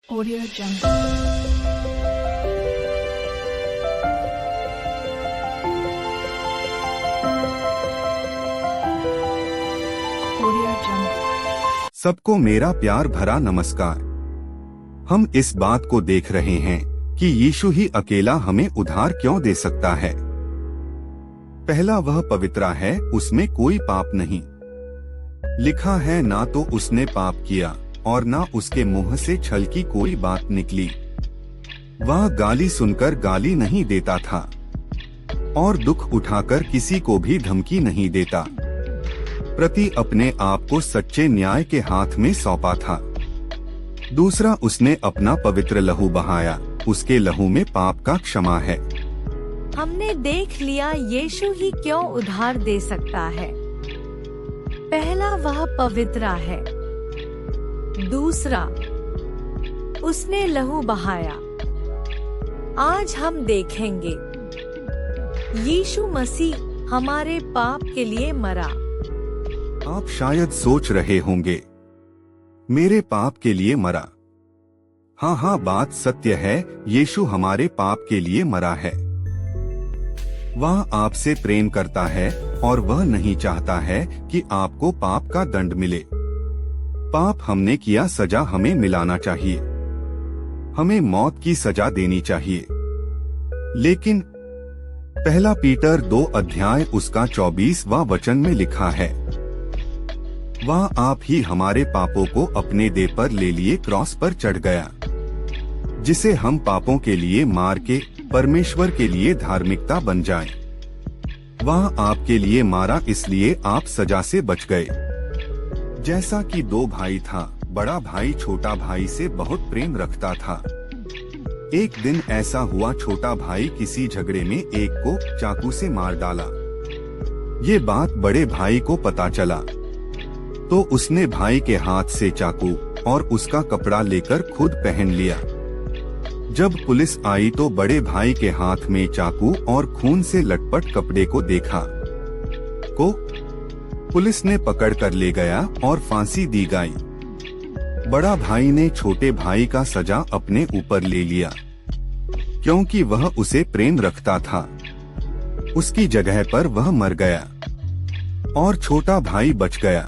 Audio Jungle. Audio Jungle. सबको मेरा प्यार भरा नमस्कार। हम इस बात को देख रहे हैं कि यीशु ही अकेला हमें उद्धार क्यों दे सकता है। पहला, वह पवित्र है, उसमें कोई पाप नहीं। लिखा है, ना तो उसने पाप किया और ना उसके मुंह से छल की कोई बात निकली। वह गाली सुनकर गाली नहीं देता था और दुख उठाकर किसी को भी धमकी नहीं देता, प्रति अपने आप को सच्चे न्याय के हाथ में सौंपा था। दूसरा, उसने अपना पवित्र लहू बहाया, उसके लहू में पाप का क्षमा है। हमने देख लिया यीशु ही क्यों उद्धार दे सकता है। पहला, वह पवित्र है। दूसरा, उसने लहू बहाया। आज हम देखेंगे यीशु मसीह हमारे पाप के लिए मरा। आप शायद सोच रहे होंगे, मेरे पाप के लिए मरा। हाँ, बात सत्य है, यीशु हमारे पाप के लिए मरा है। वह आपसे प्रेम करता है और वह नहीं चाहता है कि आपको पाप का दंड मिले। पाप हमने किया, सजा हमें मिलाना चाहिए, हमें मौत की सजा देनी चाहिए। लेकिन पहला पीटर 2 अध्याय उसका 24वां वचन में लिखा है, वह आप ही हमारे पापों को अपने देह पर ले लिए क्रॉस पर चढ़ गया, जिसे हम पापों के लिए मार के परमेश्वर के लिए धार्मिकता बन जाएं। वह आपके लिए मारा, इसलिए आप सजा से बच गए। जैसा कि 2 भाई था, बड़ा भाई छोटा भाई से बहुत प्रेम रखता था। एक दिन ऐसा हुआ, छोटा भाई किसी झगड़े में एक को चाकू से मार डाला। ये बात बड़े भाई को पता चला तो उसने भाई के हाथ से चाकू और उसका कपड़ा लेकर खुद पहन लिया। जब पुलिस आई तो बड़े भाई के हाथ में चाकू और खून से लटपट कपड़े को देखा को पुलिस ने पकड़ कर ले गया और फांसी दी गई। बड़ा भाई ने छोटे भाई का सजा अपने ऊपर ले लिया, क्योंकि वह उसे प्रेम रखता था। उसकी जगह पर वह मर गया और छोटा भाई बच गया।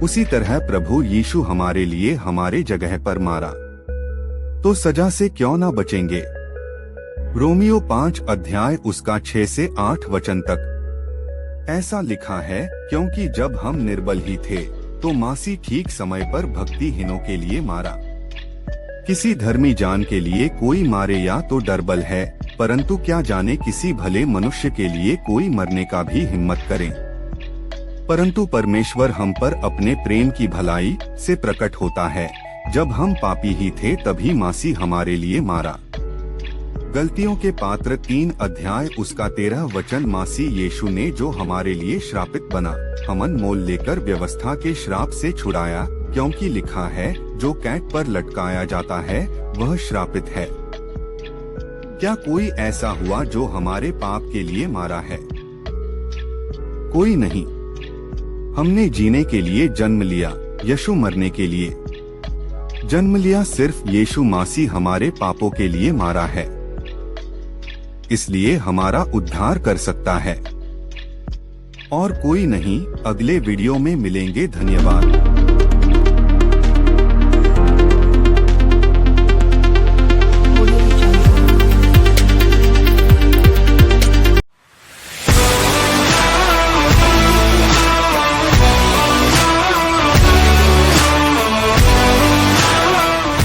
उसी तरह प्रभु यीशु हमारे लिए हमारे जगह पर मारा, तो सजा से क्यों ना बचेंगे। रोमियो 5 अध्याय उसका 6 से 8 वचन तक ऐसा लिखा है, क्योंकि जब हम निर्बल ही थे तो मसीह ठीक समय पर भक्तिहीनों के लिए मारा। किसी धर्मी जान के लिए कोई मारे या तो डरबल है, परंतु क्या जाने किसी भले मनुष्य के लिए कोई मरने का भी हिम्मत करे। परंतु परमेश्वर हम पर अपने प्रेम की भलाई से प्रकट होता है, जब हम पापी ही थे तभी मसीह हमारे लिए मारा। गलतियों के पात्र 3 अध्याय उसका 13 वचन, मसीह यीशु ने जो हमारे लिए श्रापित बना, हमन मोल लेकर व्यवस्था के श्राप से छुड़ाया, क्योंकि लिखा है, जो कैंट पर लटकाया जाता है वह श्रापित है। क्या कोई ऐसा हुआ जो हमारे पाप के लिए मारा है? कोई नहीं। हमने जीने के लिए जन्म लिया, यीशु मरने के लिए जन्म लिया। सिर्फ यीशु मसीह हमारे पापों के लिए मारा है, इसलिए हमारा उद्धार कर सकता है और कोई नहीं। अगले वीडियो में मिलेंगे। धन्यवाद।